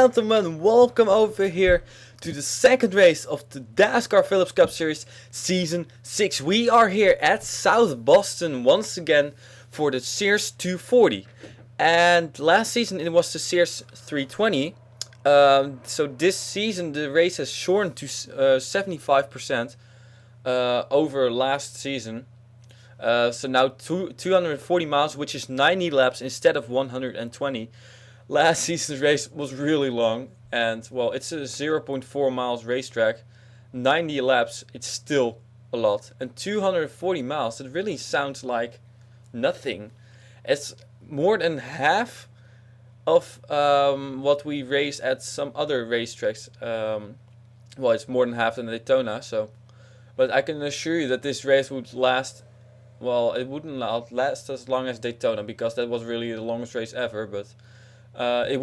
gentlemen, welcome over here to the second race of the Dascar Phillips Cup Series Season 6. We are here at South Boston once again for the Sears 240. And last season it was the Sears 320. So this season the race has shortened to 75% over last season. So now 240 miles, which is 90 laps instead of 120. Last season's race was really long, and well, it's a 0.4 miles racetrack. 90 laps, it's still a lot. And 240 miles, it really sounds like nothing. It's more than half of what we race at some other racetracks. Well, it's more than half than Daytona, so. But I can assure you that this race would last. Well, it wouldn't last as long as Daytona because that was really the longest race ever. But it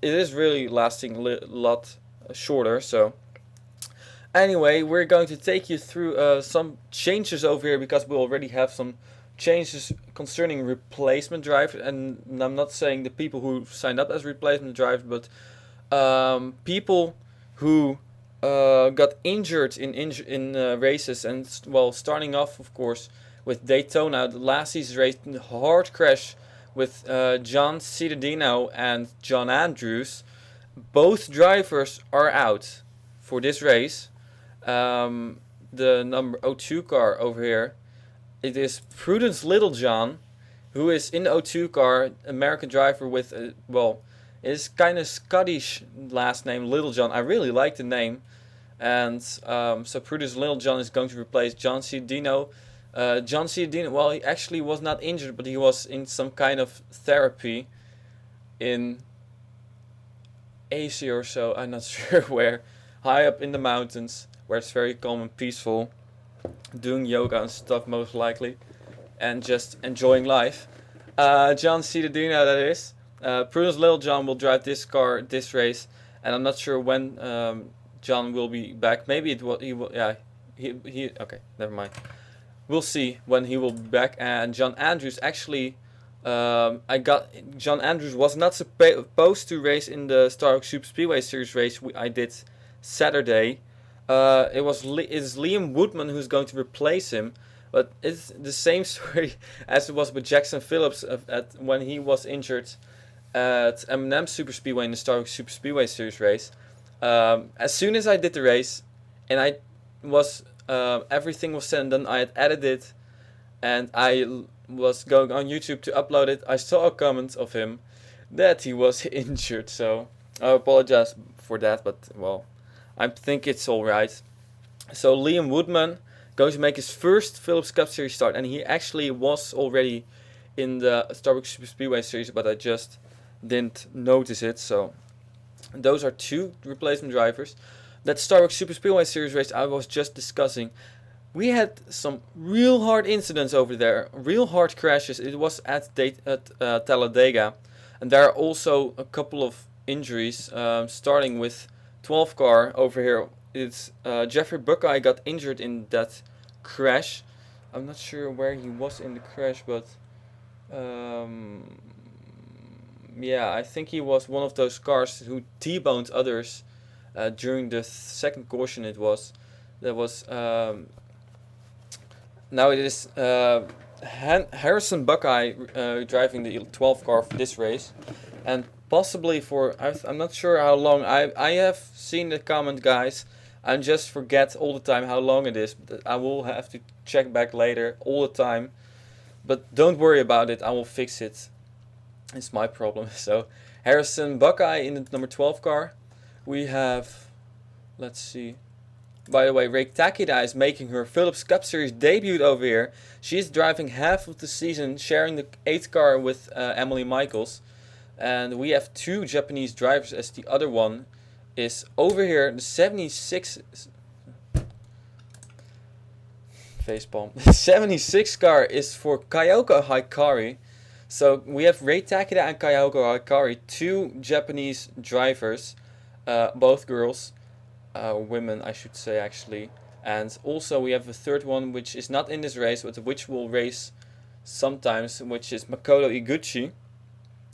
is really lasting a lot shorter. So anyway, we're going to take you through some changes over here because we already have some changes concerning replacement drivers. And I'm not saying the people who signed up as replacement drivers, but people who got injured in races. And well, starting off, of course, with Daytona, the last season's race, the hard crash with John Cittadino and John Andrews. Both drivers are out for this race. The number 02 car over here, it is Prudence Littlejohn, who is in the 02 car, American driver with, well, it is kind of Scottish last name, Littlejohn. I really like the name. And so Prudence Littlejohn is going to replace John Cittadino. John Cittadino, well, he actually was not injured, but he was in some kind of therapy in Asia or so. I'm not sure where. High up in the mountains, where it's very calm and peaceful. Doing yoga and stuff, most likely. And just enjoying life. John Cittadino, that is. Prudence Littlejohn will drive this car, this race. And I'm not sure when John will be back. Maybe he will, yeah. Okay, never mind. We'll see when he will be back. And John Andrews actually, John Andrews was not supposed to race in the Star Super Speedway Series race I did Saturday. It is Liam Woodman who's going to replace him. But it's the same story as it was with Jackson Phillips when he was injured at M&M Super Speedway in the Star Super Speedway Series race. As soon as I did the race, and I was everything was said and done, I had edited, and I was going on YouTube to upload it. I saw a comment of him that he was injured, so I apologize for that. But well, I think it's all right. So Liam Woodman going to make his first Phillips Cup Series start, and he actually was already in the Starbucks Super Speedway Series, but I just didn't notice it. So those are two replacement drivers. That Starbucks Super Speedway Series race I was just discussing, we had some real hard incidents over there, real hard crashes. It was at Talladega, and there are also a couple of injuries, starting with 12 car over here. It's Jeffrey Buckeye got injured in that crash. I'm not sure where he was in the crash, but yeah, I think he was one of those cars who T-boned others during the second caution. It was there was now it is Harrison Buckeye driving the 12 car for this race, and possibly for I'm not sure how long. I have seen the comment, guys. I just forget all the time how long it is. But I will have to check back later all the time. But don't worry about it. I will fix it. It's my problem. So Harrison Buckeye in the number 12 car. We have, let's see. By the way, Ray Takeda is making her Phillips Cup Series debut over here. She's driving half of the season, sharing the 8th car with Emily Michaels. And we have two Japanese drivers, as the other one is over here. The 76 facepalm. The 76 car is for Kayoko Hikari. So we have Ray Takeda and Kayoko Hikari, two Japanese drivers, both girls, women I should say actually. And also we have a third one which is not in this race, but which will race sometimes, which is Makoto Iguchi.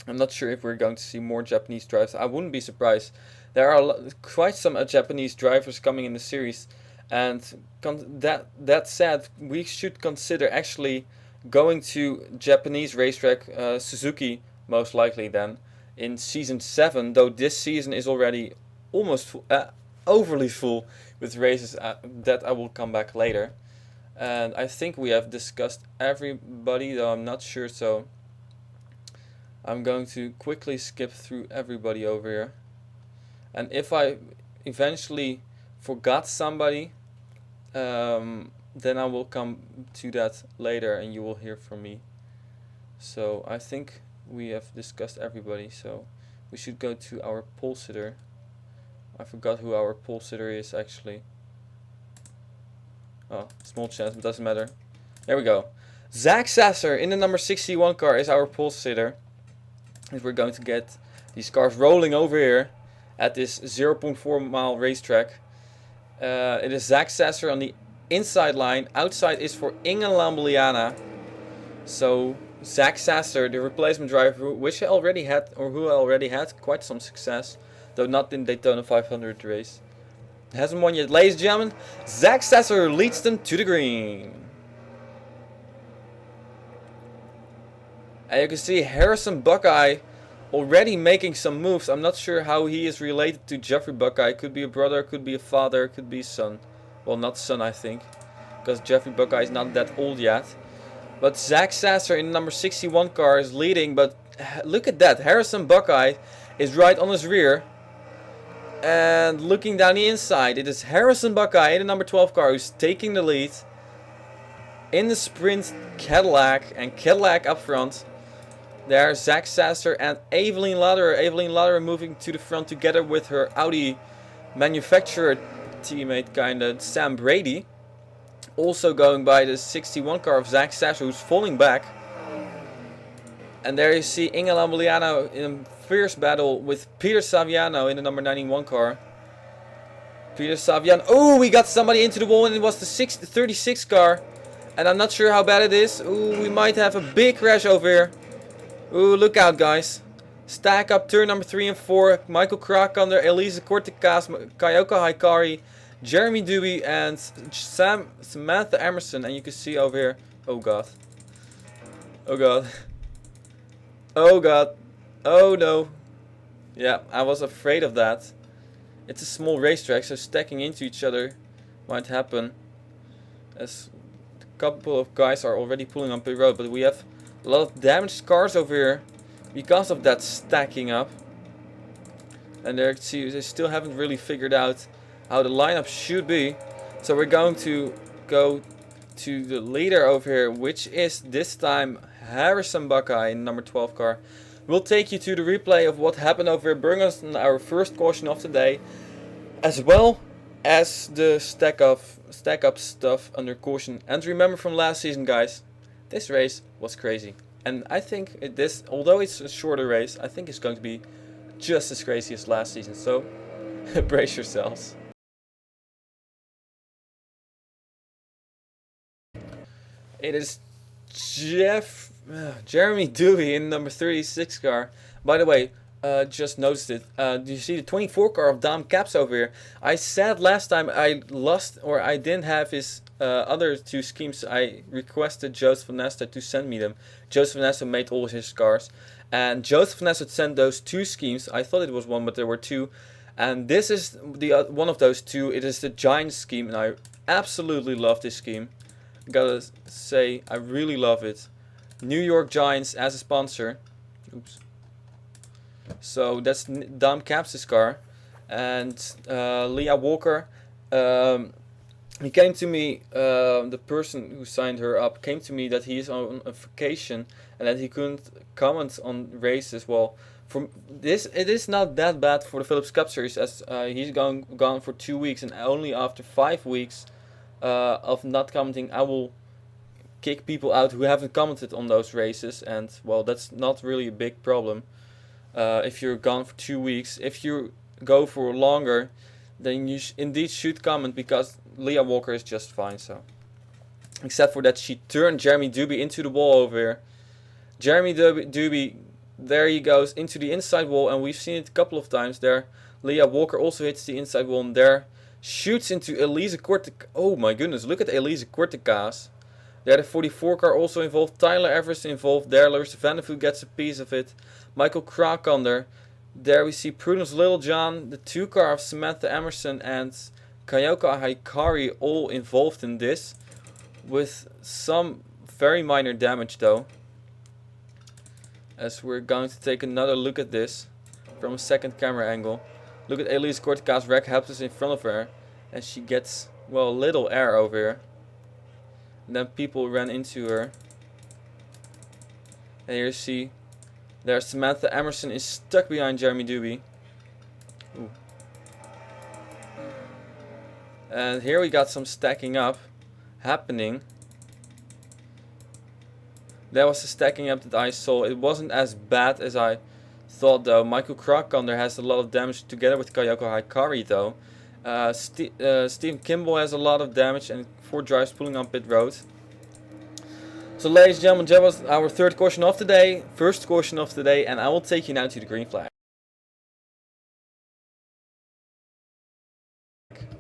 I'm not sure if we're going to see more Japanese drivers. I wouldn't be surprised. There are quite some Japanese drivers coming in the series, and that said, we should consider actually going to Japanese racetrack Suzuki most likely then in season 7. Though this season is already almost overly full with races that I will come back later. And I think we have discussed everybody, though I'm not sure, so I'm going to quickly skip through everybody over here. And if I eventually forgot somebody, then I will come to that later and you will hear from me. So I think we have discussed everybody, so we should go to our pole sitter. I forgot who our pole sitter is actually. Oh, small chance, but doesn't matter. There we go. Zach Sasser in the number 61 car is our pole sitter. And we're going to get these cars rolling over here at this 0.4 mile racetrack. It is Zach Sasser on the inside line. Outside is for Inge Lambliana. So Zach Sasser, the replacement driver, which already had, or who already had quite some success, though not in Daytona 500 race. Hasn't won yet, ladies and gentlemen. Zach Sasser leads them to the green. And you can see Harrison Buckeye already making some moves. I'm not sure how he is related to Jeffrey Buckeye. Could be a brother, could be a father, could be a son. Well, not son, I think, because Jeffrey Buckeye is not that old yet. But Zach Sasser in the number 61 car is leading. But look at that. Harrison Buckeye is right on his rear. And looking down the inside, it is Harrison Buckeye in the number 12 car who's taking the lead. In the sprint, Cadillac, and Cadillac up front. There, Zach Sasser and Evelyn Lauderer. Evelyn Lauderer moving to the front together with her Audi manufacturer teammate, kinda, Sam Brady. Also going by the 61 car of Zach Sasser, who's falling back. And there you see Inge Lambliana in a fierce battle with Peter Saviano in the number 91 car. Peter Saviano. Oh, we got somebody into the wall, and it was the 36 car. And I'm not sure how bad it is. Ooh, we might have a big crash over here. Ooh, look out, guys. Stack up turn number 3 and 4. Michael Krakonder, Elisa Cortecas, Kayoko Hikari, Jeremy Duby, and Samantha Emerson. And you can see over here. Oh, God. Oh, God. Oh, God. Oh, no. Yeah, I was afraid of that. It's a small racetrack, so stacking into each other might happen. As a couple of guys are already pulling on pit road, but we have a lot of damaged cars over here because of that stacking up. And there, see, they still haven't really figured out how the lineup should be. So we're going to go to the leader over here, which is this time Harrison Buckeye in number 12 car. We'll take you to the replay of what happened over here, bring us our first caution of the day, as well as the stack up stuff under caution. And remember from last season, guys, this race was crazy. And I think although it's a shorter race, I think it's going to be just as crazy as last season. So brace yourselves. It is Jeremy Dewey in number 36 car. By the way, just noticed it. Do you see the 24 car of Dom Caps over here? I said last time I lost, or I didn't have his other two schemes. I requested Joseph Nesta to send me them. Joseph Nesta made all his cars, and Joseph Nesta sent those two schemes. I thought it was one, but there were two. And this is the one of those two. It is the Giant scheme, and I absolutely love this scheme. Gotta say, I really love it. New York Giants as a sponsor. Oops. So that's Dom Caps' car. And Leah Walker, he came to me, the person who signed her up came to me that he is on a vacation and that he couldn't comment on races. Well, from this, it is not that bad for the Phillips Cup Series, as he's gone for 2 weeks, and only after 5 weeks of not commenting, I will kick people out who haven't commented on those races. And well, that's not really a big problem if you're gone for 2 weeks. If you go for longer, then you indeed should comment, because Leah Walker is just fine. So, except for that, she turned Jeremy Duby into the wall over here. Jeremy Duby there he goes into the inside wall, and we've seen it a couple of times there. Leah Walker also hits the inside wall, and there shoots into Elise Cortez. Oh my goodness, look at Elise Cortez. There the 44 car also involved. Tyler Everest involved there. Larissa Vandervoot gets a piece of it. Michael Krakonder. There we see Prudence Littlejohn, the 2 car of Samantha Emerson and Kayoko Hikari all involved in this, with some very minor damage though. As we're going to take another look at this from a second camera angle. Look at Elise Cortez wreck happens in front of her, and she gets, well, a little air over here. And then people ran into her. And here you see, there Samantha Emerson is stuck behind Jeremy Doobie. Ooh. And here we got some stacking up happening. That was the stacking up that I saw. It wasn't as bad as I thought though. Michael Krakonder has a lot of damage together with Kayoko Hikari though. Stephen Kimball has a lot of damage and 4 drives pulling on pit road. So ladies and gentlemen, that was our third caution of the day, first caution of the day, and I will take you now to the green flag.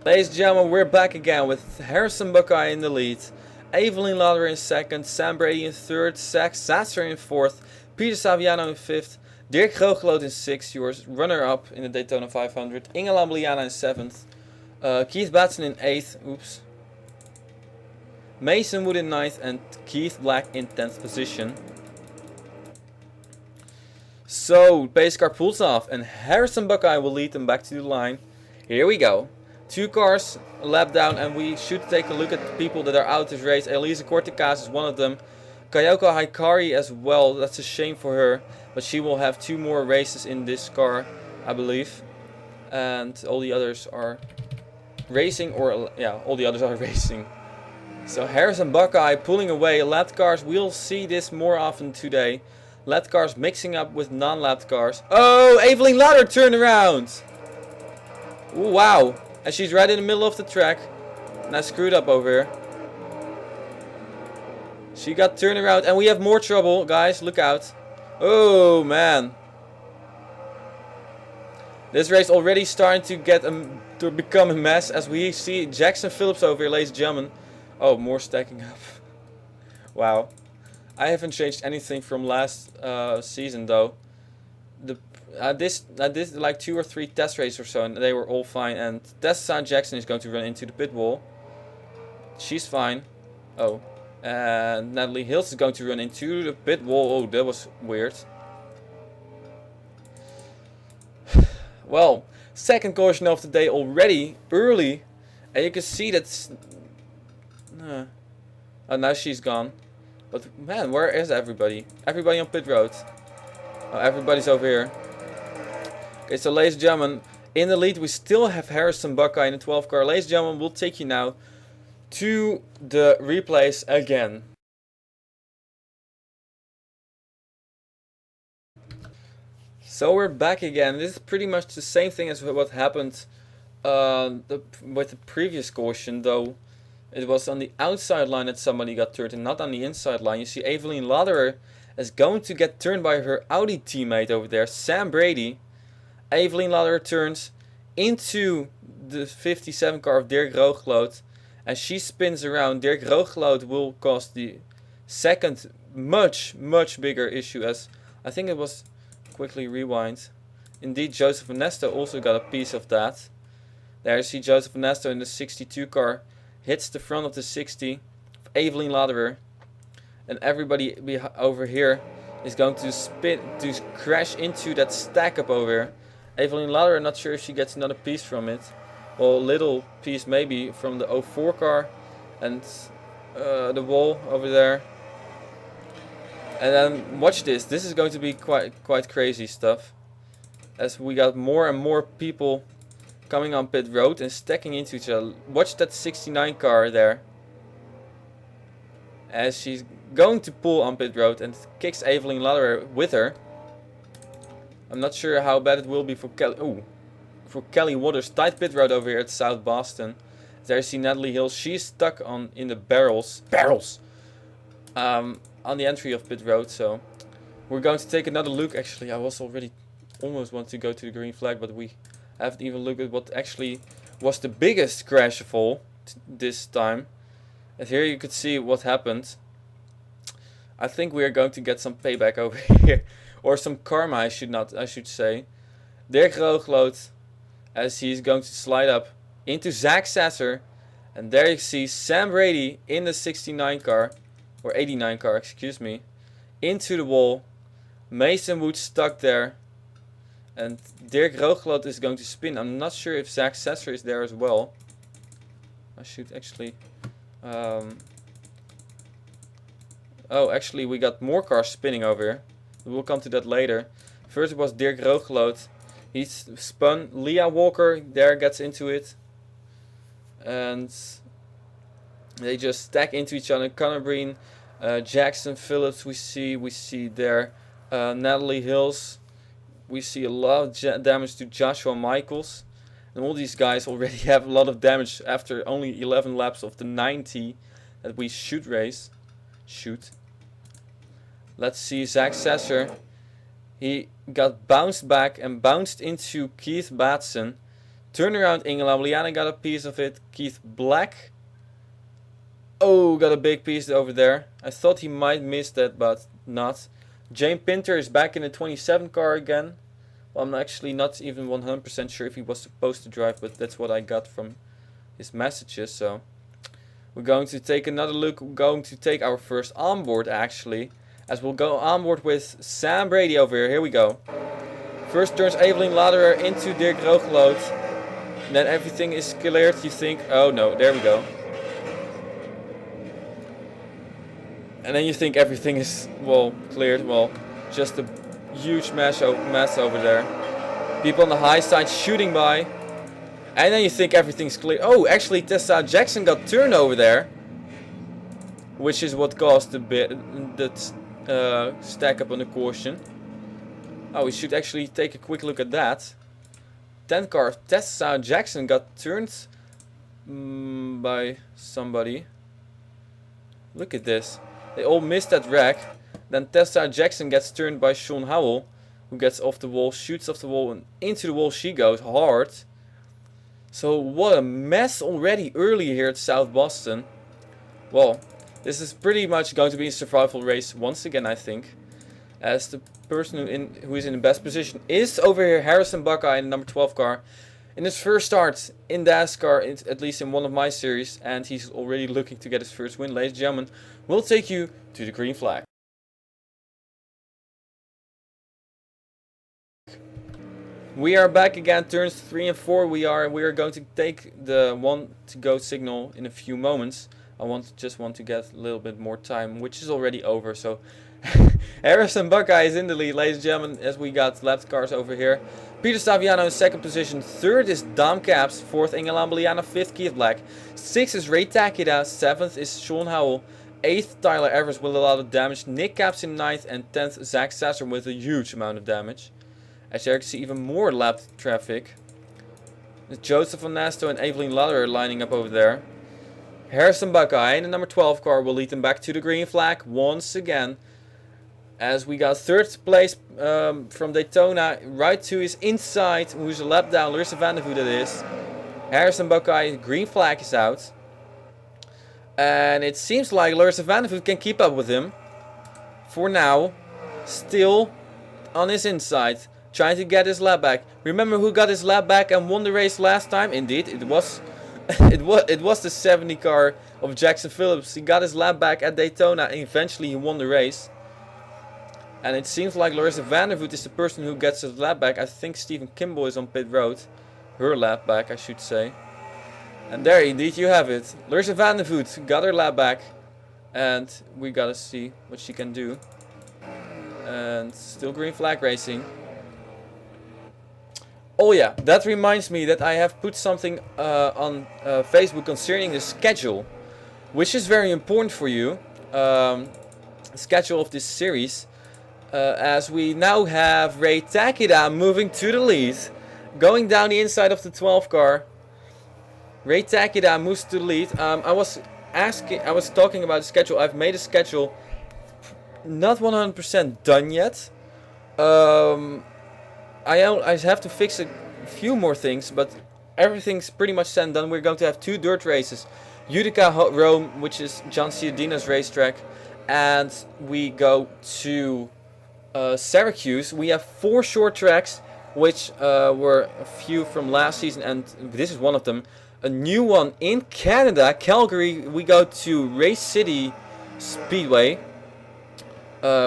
Ladies and gentlemen, we're back again with Harrison Buckeye in the lead, Evelyn Lauder in second, Sam Brady in third, Zach Sasser in fourth, Peter Saviano in fifth, Dirk Grootgeloot in sixth, yours runner-up in the Daytona 500, Inge Lambliana in seventh, Keith Batson in eighth, Mason Wood in ninth, and Keith Black in 10th position. So, pace car pulls off, and Harrison Buckeye will lead them back to the line. Here we go. 2 cars a lap down, and we should take a look at the people that are out this race. Elisa Cortez is one of them. Kayoko Hikari as well. That's a shame for her, but she will have 2 more races in this car, I believe. And all the others are racing, or yeah, all the others are racing. So Harrison Buckeye pulling away. Lapped cars, we'll see this more often today. Lapped cars mixing up with non-lapped cars. Oh, Evelyn Lauder turned around. Ooh, wow. And she's right in the middle of the track. And I screwed up over here. She got turned around, and we have more trouble, guys. Look out. Oh, man. This race already starting to get to become a mess, as we see Jackson Phillips over here, ladies and gentlemen. Oh, more stacking up. Wow. I haven't changed anything from last season though. I did like 2 or 3 test races or so, and they were all fine. And Tessa Jackson is going to run into the pit wall. She's fine. Oh. And Natalie Hills is going to run into the pit wall. Oh, that was weird. Well, second caution of the day already, early. And you can see that... oh, now she's gone. But man, where is everybody? Everybody on pit road. Oh, everybody's over here. Okay, so ladies and gentlemen, in the lead we still have Harrison Buckeye in the 12 car. Ladies and gentlemen, we'll take you now to the replays again. So we're back again. This is pretty much the same thing as what happened with the previous caution, though it was on the outside line that somebody got turned and not on the inside line. You see Evelyn Lauderer is going to get turned by her Audi teammate over there, Sam Brady. Evelyn Lauderer turns into the 57 car of Dirk Grootgeloot. As she spins around, Dirk Grootgeloot will cause the second much bigger issue, as I think it was, quickly rewind. Indeed, Joseph Ernesto also got a piece of that. There you see Joseph Ernesto in the 62 car. Hits the front of the 60 of Evelyn Lauderer, and everybody over here is going to crash into that stack up over here. Evelyn Lauderer, not sure if she gets another piece from it, or a little piece maybe from the 04 car and the wall over there. And then watch this. This is going to be quite crazy stuff, as we got more and more people coming on pit road and stacking into each other. Watch that 69 car there, as she's going to pull on pit road and kicks Evelyn Lauderer with her. I'm not sure how bad it will be for Kelly. Ooh, for Kelly Waters. Tight pit road over here at South Boston. There you see Natalie Hill. She's stuck in the barrels on the entry of pit road. So We're going to take another look. Actually, I was already almost want to go to the green flag, but we haven't even looked at what actually was the biggest crash of all this time. And here you could see what happened. I think we are going to get some payback over here, or some karma. I should say. Dirk Roogloot, as he's going to slide up into Zach Sasser, and there you see Sam Brady in the 69 car, or 89 car, excuse me, into the wall. Mason Wood stuck there, and Dirk Roogloot is going to spin. I'm not sure if Zach Sasser is there as well. I should actually... oh, actually we got more cars spinning over here. We'll come to that later. First it was Dirk Roogloot. He spun. Leah Walker there gets into it. And they just stack into each other. Connor Breen, Jackson Phillips we see there. Natalie Hills. We see a lot of damage to Joshua Michaels. And all these guys already have a lot of damage after only 11 laps of the 90 that we should race. Let's see Zach Sasser. He got bounced back and bounced into Keith Batson. Turnaround England. Liana got a piece of it. Keith Black. Oh, got a big piece over there. I thought he might miss that, but not. Jane Pinter is back in the 27 car again. Well, I'm actually not even 100% sure if he was supposed to drive, but that's what I got from his messages. So we're going to take another look. We're going to take our first onboard actually, as we'll go onboard with Sam Brady over here. Here we go. First turns Evelyn Laderer into Dirk Roogloot. Then everything is cleared. You think, oh no, there we go. And then you think everything is, well, cleared. Well, just a huge mess over there. People on the high side shooting by. And then you think everything's clear. Oh, actually Tessa Jackson got turned over there. Which is what caused that stack up on the caution. Oh, we should actually take a quick look at that. 10 car Tessa Jackson got turned by somebody. Look at this. They all missed that wreck. Then Tessa Jackson gets turned by Sean Howell, who gets off the wall, shoots off the wall, and into the wall she goes hard. So what a mess already early here at South Boston. Well, this is pretty much going to be a survival race once again, I think. As the person who is in the best position is over here Harrison Buckeye in the number 12 car. In his first start in Dascar, at least in one of my series, and he's already looking to get his first win. Ladies and gentlemen, we'll take you to the green flag. We are back again, turns 3 and 4. We are going to take the 1 to go signal in a few moments. I just want to get a little bit more time, which is already over. So Harrison Buckeye is in the lead, ladies and gentlemen, as we got left cars over here. Peter Staviano in second position. Third is Dom Caps. Fourth, Engel Ambeliana. Fifth, Keith Black. Sixth is Ray Takeda. Seventh is Sean Howell. Eighth, Tyler Evers with a lot of damage. Nick Caps in ninth. And 10th, Zach Sasser with a huge amount of damage. As you can see, even more lap traffic. Joseph Van Nasto and Evelyn Laderer lining up over there. Harrison Buckeye in the number 12 car will lead them back to the green flag once again. As we got third place from Daytona right to his inside, who's a lap down, Larissa van der Voort that is. Harrison Buckeye, green flag is out. And it seems like Larissa van der Voort can keep up with him. For now, still on his inside, trying to get his lap back. Remember who got his lap back and won the race last time? Indeed, it was it was the 70 car of Jackson Phillips. He got his lap back at Daytona and eventually he won the race. And it seems like Larissa van der Voort is the person who gets his lap back. I think Stephen Kimball is on pit road. Her lap back, I should say. And there, indeed, you have it. Larissa van der Voort got her lap back. And we gotta see what she can do. And still green flag racing. Oh yeah, that reminds me that I have put something on Facebook concerning the schedule. Which is very important for you. The schedule of this series. As we now have Ray Takeda moving to the lead. Going down the inside of the 12 car. Ray Takeda moves to the lead. I was talking about the schedule. I've made a schedule not 100% done yet. I have to fix a few more things, but everything's pretty much set and done. We're going to have 2 dirt races. Utica Rome, which is John Ciudina's racetrack, and we go to Syracuse. We have 4 short tracks, which were a few from last season, and this is one of them. A new one in Canada, Calgary. We go to Race City Speedway,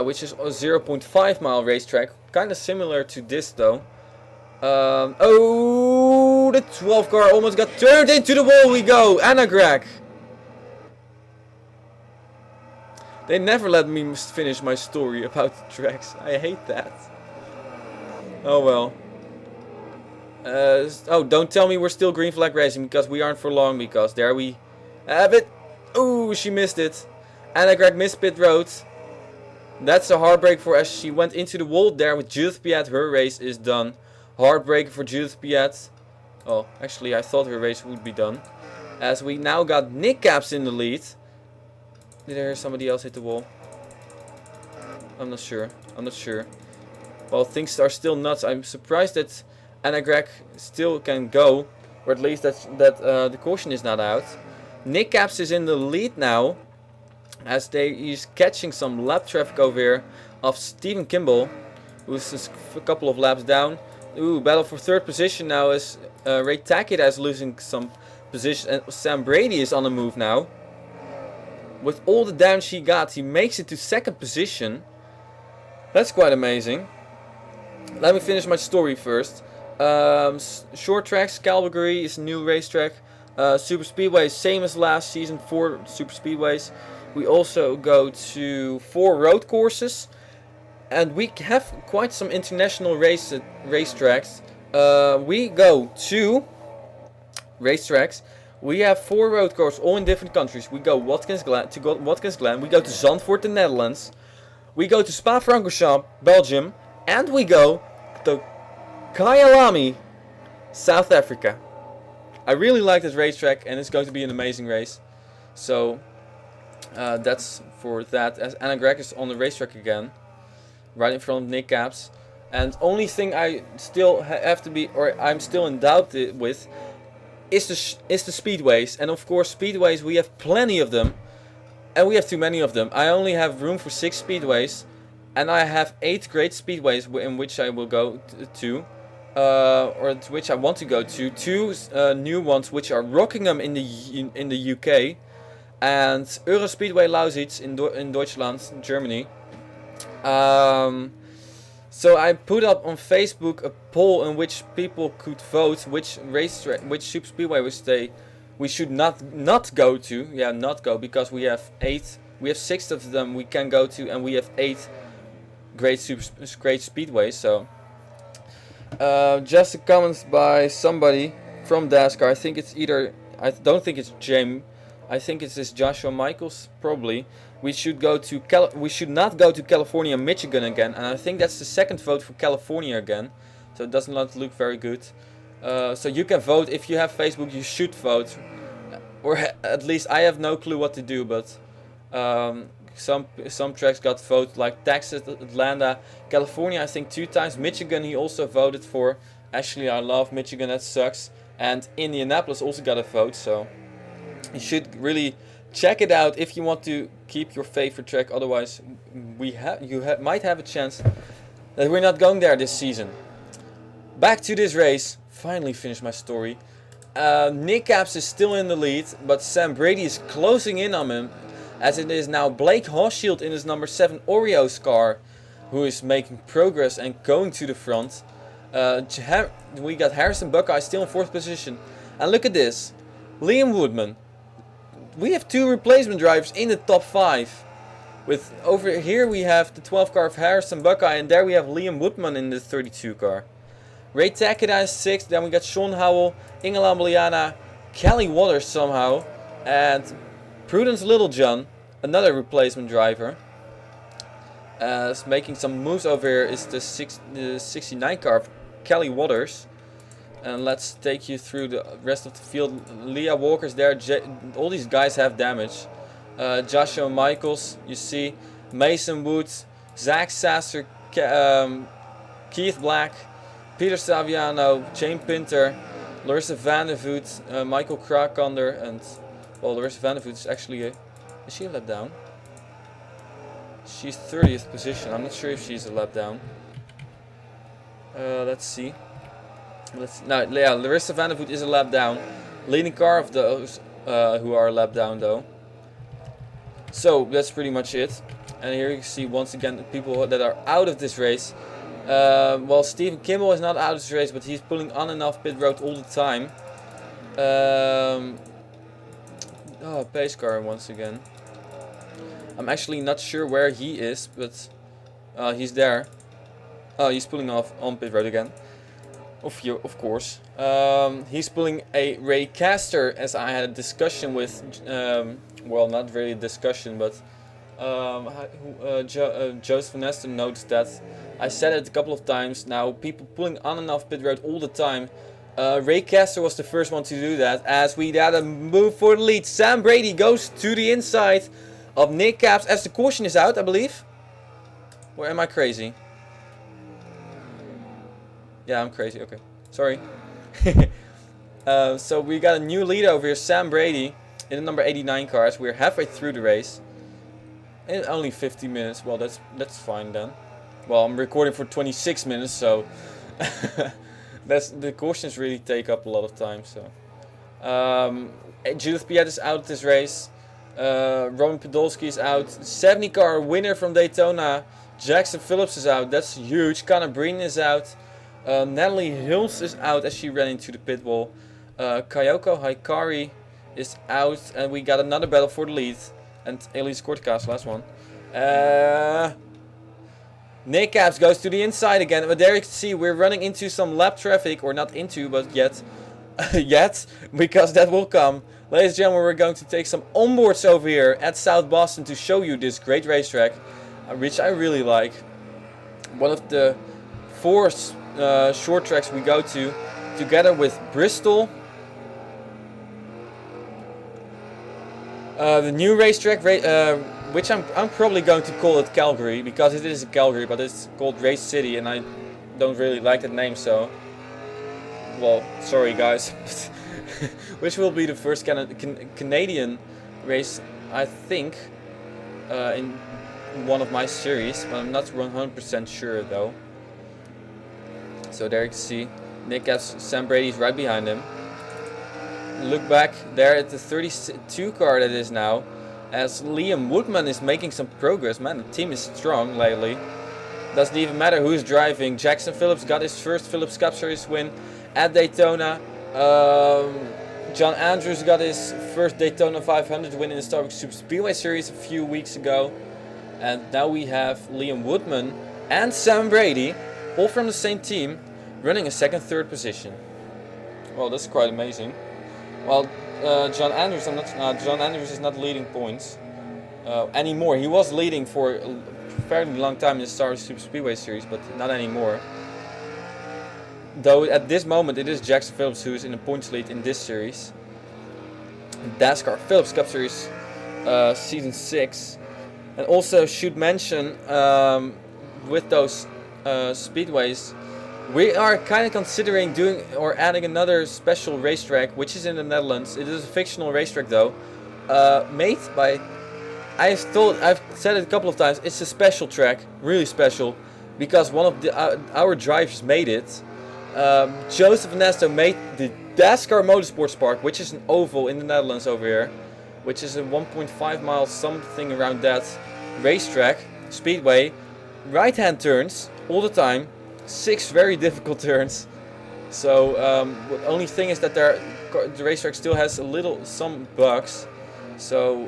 which is a 0.5 mile racetrack, kind of similar to this though. Oh, the 12 car almost got turned into the wall. We go, Anagrag. They never let me finish my story about the tracks. I hate that. Oh well. Oh, don't tell me we're still green flag racing, because we aren't for long, because there we have it. Ooh, she missed it. Anagrag missed pit road. That's a heartbreak for as she went into the wall there with Judith Piat. Her race is done. Heartbreak for Judith Piat. Oh, actually I thought her race would be done. As we now got Nick Caps in the lead. Did I hear somebody else hit the wall? I'm not sure. Well, things are still nuts. I'm surprised that Anagrag still can go, or at least that the caution is not out. Nick Caps is in the lead now, as he's catching some lap traffic over here of Stephen Kimball, who's just a couple of laps down. Ooh, battle for 3rd position now as Ray Takeda is losing some position, and Sam Brady is on the move now. With all the damage he got, he makes it to 2nd position. That's quite amazing. Let me finish my story first. Short tracks, Calgary is a new racetrack. Super Speedway, same as last season, 4 Super Speedways. We also go to 4 road courses. And we have quite some international racetracks. We go to racetracks. We have 4 road courses, all in different countries. We go Watkins Glen. We go to Zandvoort, the Netherlands. We go to Spa-Francorchamps, Belgium. And we go to Kyalami, South Africa. I really like this racetrack, and it's going to be an amazing race. So that's for that. As Anagrag is on the racetrack again, right in front of Nick Caps. And only thing I still have to be, or I'm still in doubt with, is the speedways. And of course, speedways, we have plenty of them, and we have too many of them. I only have room for 6 speedways, and I have 8 great speedways in which I will go to. Or to which I want to go to. 2 new ones, which are Rockingham in the UK, and Eurospeedway Lausitz in Deutschland, Germany. So I put up on Facebook a poll in which people could vote which super speedway we should not go to. Yeah, not go, because we have 6 of them we can go to, and we have 8 great speedways. So. Just a comment by somebody from Dascar. I don't think it's James. I think it's this Joshua Michaels, probably. We should not go to California and Michigan again, and I think that's the 2nd vote for California again. So it does not look very good. So you can vote if you have Facebook. You should vote, or at least I have no clue what to do, but. Some tracks got voted, like Texas, Atlanta, California I think 2 times. Michigan he also voted for. Actually, I love Michigan, that sucks. And Indianapolis also got a vote, so you should really check it out if you want to keep your favorite track. Otherwise, you might have a chance that we're not going there this season. Back to this race. Finally finished my story. Nick Caps is still in the lead, but Sam Brady is closing in on him. As it is now Blake Hochschild in his number 7 Oreos car who is making progress and going to the front. We got Harrison Buckeye still in 4th position. And look at this. Liam Woodman. We have 2 replacement drivers in the top 5. With over here we have the 12 car of Harrison Buckeye, and there we have Liam Woodman in the 32 car. Ray Takeda is 6th. Then we got Sean Howell, Ingela Moliana, Kelly Waters somehow, and Prudence Littlejohn, another replacement driver. Making some moves over here is the 69 car of Kelly Waters. And let's take you through the rest of the field. Leah Walker's there. All these guys have damage. Joshua Michaels, you see. Mason Woods, Zach Sasser, Keith Black, Peter Saviano, Jane Pinter, Larissa Vandervoot, Michael Krakonder, and well, Larissa Vandervoot is actually is she a lap down? She's 30th position. I'm not sure if she's a lap down. Let's see. Yeah, Larissa Vandervoot is a lap down. Leading car of those who are a lap down though. So that's pretty much it. And here you can see once again the people that are out of this race. Well, Stephen Kimmel is not out of this race, but he's pulling on and off pit road all the time. Pace car once again. I'm actually not sure where he is, but he's there. Oh, he's pulling off on pit road again. Of course. He's pulling a Ray Caster, as I had a discussion with, well, not really a discussion, but Joseph Van Esten noticed that I said it a couple of times now, people pulling on and off pit road all the time. Ray Caster was the first one to do that, as we had a move for the lead. Sam Brady goes to the inside of Nick Capps as the caution is out, I believe. Or am I crazy? Yeah, I'm crazy. Okay, sorry. So we got a new leader over here, Sam Brady, in the number 89 cars. We're halfway through the race. In only 50 minutes. Well, that's fine then. Well, I'm recording for 26 minutes, so the cautions really take up a lot of time. So Judith Piet is out of this race. Roman Podolsky is out. 70 car winner from Daytona. Jackson Phillips is out. That's huge. Connor Breen is out. Natalie Hills is out as she ran into the pit wall. Kayoko Hikari is out, and we got another battle for the lead. And Elise Kortka's last one. Nick Capps goes to the inside again. But there you can see we're running into some lap traffic, or not into, but yet, because that will come. Ladies and gentlemen, we're going to take some onboards over here at South Boston to show you this great racetrack, which I really like. One of the 4 short tracks we go to, together with Bristol. The new racetrack, which I'm probably going to call it Calgary, because it is Calgary, but it's called Race City, and I don't really like that name, so, well, sorry guys. Which will be the first Canadian race, I think, in one of my series, but I'm not 100% sure though. So there you can see Nick Capps, Sam Brady's right behind him. Look back there at the 32 car that is now, as Liam Woodman is making some progress. Man, the team is strong lately. Doesn't even matter who's driving. Jackson Phillips got his first Phillips Cup Series win at Daytona. John Andrews got his first Daytona 500 win in the Star Wars Super Speedway Series a few weeks ago. And now we have Liam Woodman and Sam Brady, all from the same team, running a second, third position. Well, that's quite amazing. Well, John Andrews is not leading points anymore. He was leading for a fairly long time in the Star Wars Super Speedway Series, but not anymore. Though at this moment it is Jackson Phillips who is in the points lead in this series. Dascar Phillips Cup Series Season 6. And also should mention, with those speedways, we are kind of considering doing or adding another special racetrack, which is in the Netherlands. It is a fictional racetrack though, made by, I've said it a couple of times, it's a special track, really special, because one of our drivers made it. Joseph Van Esten made the Dascar Motorsports Park, which is an oval in the Netherlands over here, which is a 1.5 miles something around that racetrack, speedway, right hand turns all the time, 6 very difficult turns. So the only thing is that the racetrack still has some bugs. So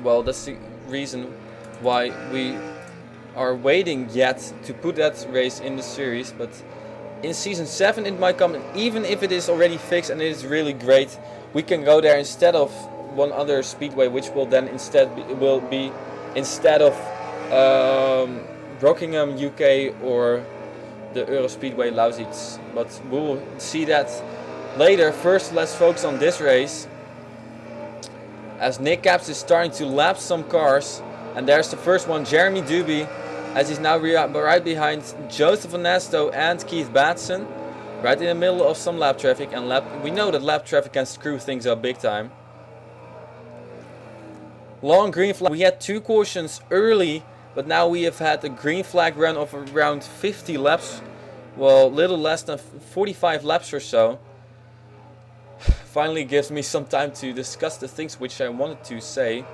well, that's the reason why we are waiting yet to put that race in the series. But in Season 7 it might come, and even if it is already fixed and it is really great, we can go there instead of one other speedway, which will then instead be instead of Rockingham, UK, or the Euro Speedway Lausitz. But we will see that later. First, let's focus on this race, as Nick Capps is starting to lap some cars And there's the first one, Jeremy Duby, as he's now right behind Joseph Onesto and Keith Batson. Right in the middle of some lap traffic, and we know that lap traffic can screw things up big time. Long green flag. We had 2 cautions early, but now we have had a green flag run of around 50 laps. Well, little less than 45 laps or so. Finally gives me some time to discuss the things which I wanted to say.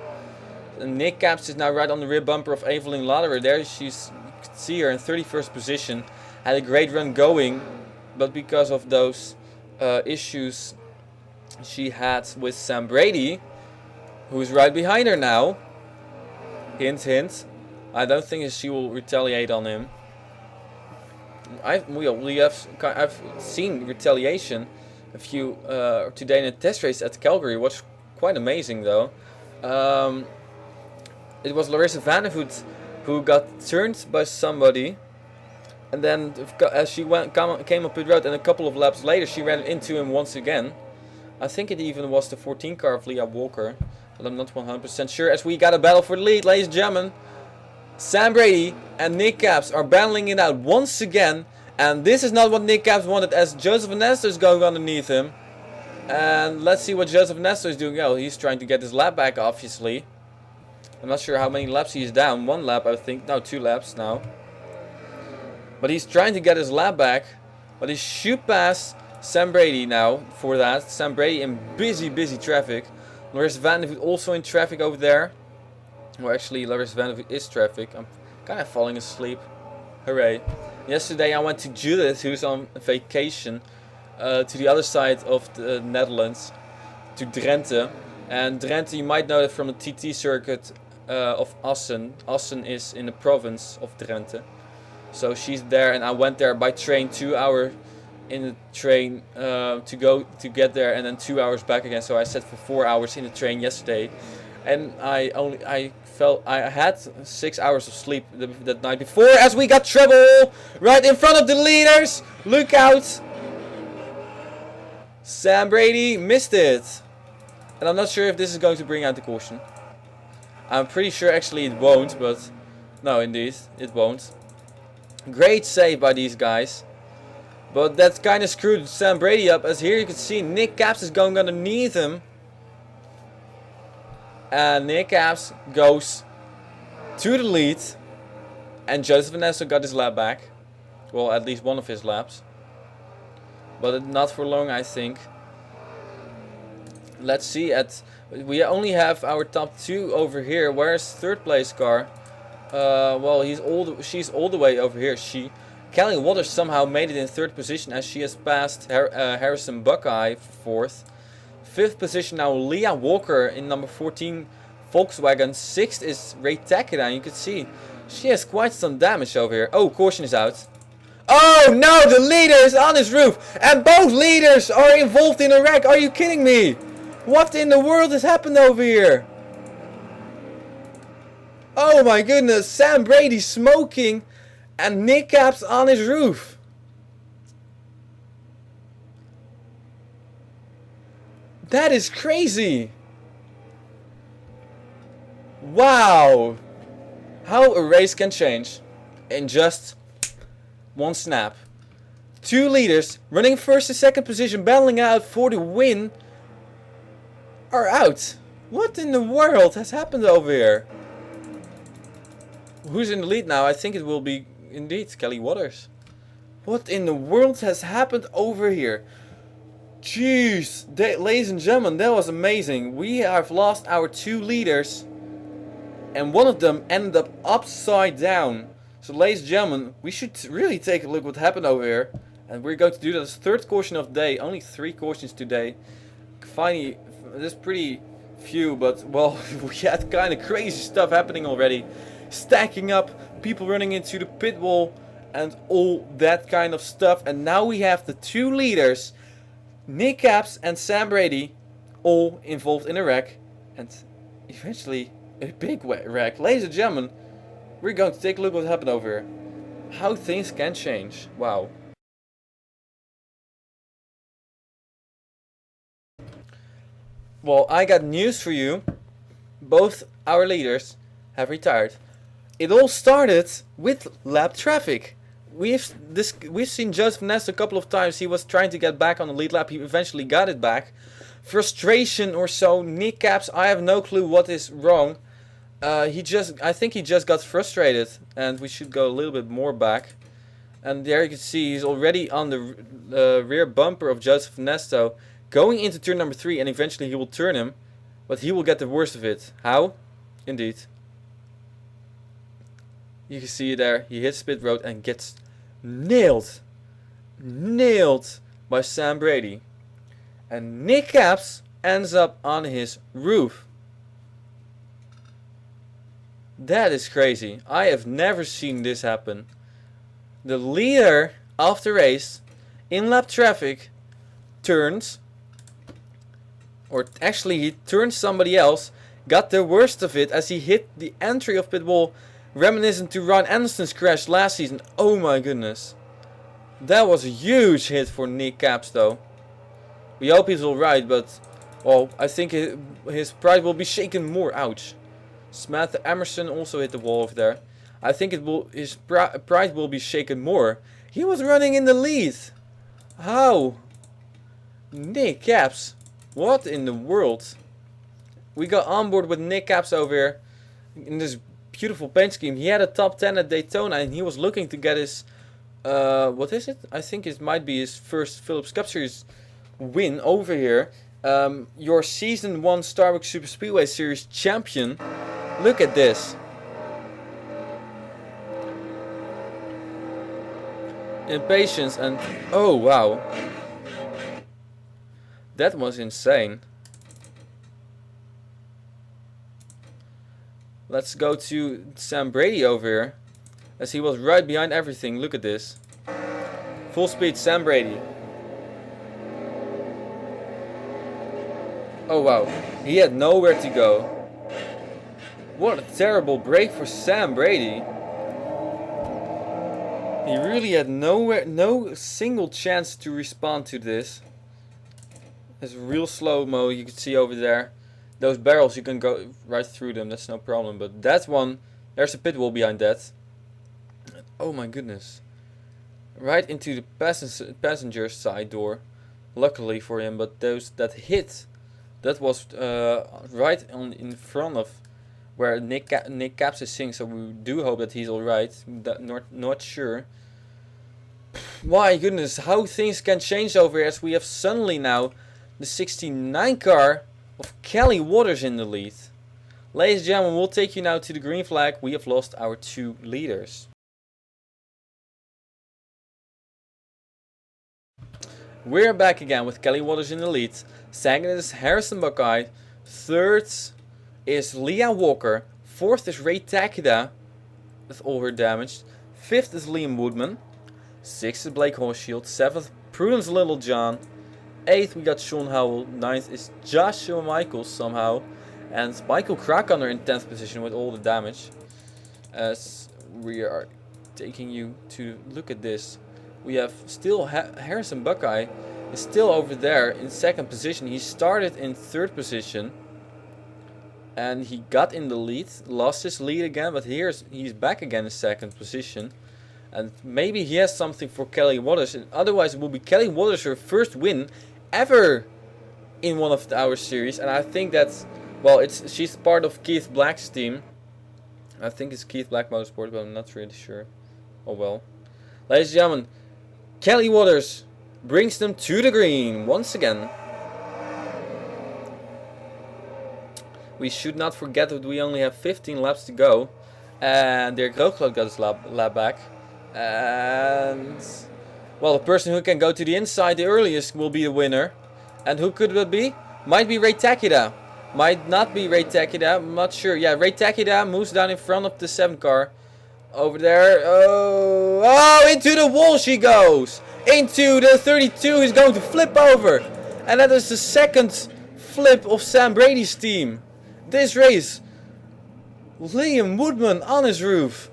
Nick Caps is now right on the rear bumper of Evelyn Lauderer. There you can see her in 31st position. Had a great run going, but because of those issues she had with Sam Brady, who's right behind her now. Hint, hint. I don't think she will retaliate on him. I've seen retaliation a few today in a test race at Calgary. It was quite amazing though. It was Larissa Vandervoot who got turned by somebody, and then as she came up pit road, and a couple of laps later she ran into him once again. I think it even was the 14 car of Leah Walker, but I'm not 100% sure, as we got a battle for the lead, ladies and gentlemen. Sam Brady and Nick Caps are battling it out once again, and this is not what Nick Caps wanted, as Joseph Onesto is going underneath him. And let's see what Joseph Onesto is doing. Oh, he's trying to get his lap back, obviously. I'm not sure how many laps he's down. 1 lap, I think. No, 2 laps now. But he's trying to get his lap back. But he should pass Sam Brady now for that. Sam Brady in busy traffic. Larissa Vandervoot also in traffic over there. Well, actually, Larissa Vandervoot is traffic. I'm kind of falling asleep. Hooray. Yesterday I went to Judith, who's on vacation, to the other side of the Netherlands, to Drenthe. And Drenthe, you might know that from the TT circuit of Assen. Assen is in the province of Drenthe. So she's there, and I went there by train, 2 hours in the train to get there, and then 2 hours back again. So I sat for 4 hours in the train yesterday, and I had 6 hours of sleep that night before, as we got trouble right in front of the leaders. Look out! Sam Brady missed it, and I'm not sure if this is going to bring out the caution. I'm pretty sure actually it won't, but no, indeed it won't. Great save by these guys. But that's kind of screwed Sam Brady up, as here you can see Nick Caps is going underneath him. And Nick Caps goes to the lead. And Joseph Onesto got his lap back. Well, at least one of his laps. But not for long, I think. Let's see. We only have our top 2 over here. Where's 3rd place car? Well, she's all the way over here. Kelly Waters somehow made it in 3rd position, as she has passed Harrison Buckeye for 4th. 5th position now Leah Walker in number 14 Volkswagen. 6th is Ray Takeda, and you can see she has quite some damage over here. Oh, caution is out. Oh no, the leader is on his roof, and both leaders are involved in a wreck. Are you kidding me? What in the world has happened over here? Oh my goodness, Sam Brady smoking and Nick Caps on his roof. That is crazy. Wow. How a race can change in just one snap. 2 leaders running 1st and 2nd position, battling out for the win, are out. What in the world has happened over here? Who's in the lead now? I think it will be indeed Kelly Waters. What in the world has happened over here? Jeez, ladies and gentlemen, that was amazing. We have lost our 2 leaders, and one of them ended up upside down. So ladies and gentlemen, we should really take a look what happened over here. And we're going to do that as 3rd caution of the day. Only 3 cautions today. Finally, there's pretty few, but well, we had kind of crazy stuff happening already. Stacking up, people running into the pit wall, and all that kind of stuff. And now we have the 2 leaders, Nick Caps and Sam Brady, all involved in a wreck, and eventually a big wreck. Ladies and gentlemen, we're going to take a look what happened over here. How things can change. Wow. Well, I got news for you. Both our leaders have retired. It all started with lap traffic. We've seen Joseph Ness a couple of times. He was trying to get back on the lead lap. He eventually got it back. Frustration or so. Nick Caps, I have no clue what is wrong. I think he just got frustrated, and we should go a little bit more back. And there you can see he's already on the rear bumper of Joseph Nesto, going into turn number 3, and eventually he will turn him, but he will get the worst of it. How? Indeed. You can see there, he hits pit road and gets nailed by Sam Brady. And Nick Caps ends up on his roof. That is crazy. I have never seen this happen. The leader of the race in lap traffic turns, or actually he turned somebody else, got the worst of it as he hit the entry of pit wall, reminiscent to Ron Anderson's crash last season. Oh my goodness. That was a huge hit for Nick Caps though. We hope he's alright, but well, I think his pride will be shaken more. Ouch. Samantha Emerson also hit the wall over there. I think his pride will be shaken more. He was running in the lead. How? Nick Caps. What in the world? We got on board with Nick Caps over here in this beautiful paint scheme. He had a top 10 at Daytona and he was looking to get his what is it? I think it might be his first Phillips Cup Series win over here. Your season 1 Starbucks Super Speedway Series champion. Look at this. Impatience and oh wow. That was insane. Let's go to Sam Brady over here, as he was right behind everything. Look at this. Full speed Sam Brady. Oh wow. He had nowhere to go. What a terrible break for Sam Brady. He really had no single chance to respond to this. It's real slow-mo, you can see over there. Those barrels, you can go right through them, that's no problem. But that one, there's a pit wall behind that. Oh my goodness. Right into the passenger side door. Luckily for him, but that hit, that was right in front of where Nick Caps is sitting, so we do hope that he's alright. Not sure. My goodness, how things can change over here, as we have suddenly now the 69 car of Kelly Waters in the lead. Ladies and gentlemen, we'll take you now to the green flag. We have lost our 2 leaders. We're back again with Kelly Waters in the lead. Second is Harrison Buckeye. Third is Leah Walker. Fourth is Ray Takeda with all her damage. Fifth is Liam Woodman. Sixth is Blake Horsfield. Seventh, Prudence Littlejohn. Eighth, we got Sean Howell. Ninth is Joshua Michaels somehow. And Michael Krakoner in 10th position with all the damage. As we are taking you to look at this. We have still Harrison Buckeye is still over there in 2nd position. He started in 3rd position. And he got in the lead. Lost his lead again, but he's back again in 2nd position. And maybe he has something for Kelly Waters. And otherwise it will be Kelly Waters' her first win ever in one of our series. And I think that's, well, she's part of Keith Black's team. I think it's Keith Black Motorsport, but I'm not really sure. Oh well. Ladies and gentlemen, Kelly Waters brings them to the green once again. We should not forget that we only have 15 laps to go. And Dirk Roogloot got his lap back. And well, the person who can go to the inside the earliest will be the winner. And who could it be? Might be Ray Takeda. Might not be Ray Takeda. I'm not sure. Yeah, Ray Takeda moves down in front of the 7 car. Over there. Oh, into the wall she goes. Into the 32. He's going to flip over. And that is the 2nd flip of Sam Brady's team. This race. Liam Woodman on his roof.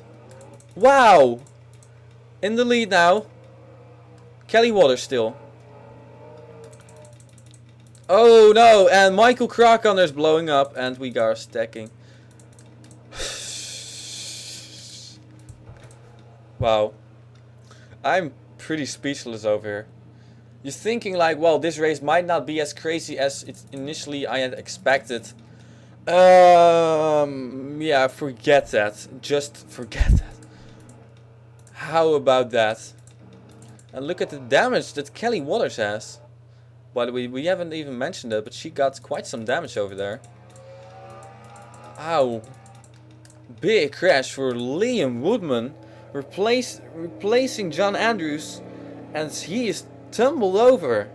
Wow. In the lead now. Kelly Waters still. Oh no, and Michael Krakoner is blowing up and we are stacking. Wow. I'm pretty speechless over here. You're thinking like, well, this race might not be as crazy as it initially I had expected. Yeah, forget that. Just forget that. How about that? And look at the damage that Kelly Waters has. By the way, we haven't even mentioned it, but she got quite some damage over there. Ow. Big crash for Liam Woodman. Replacing John Andrews. And he is tumbled over.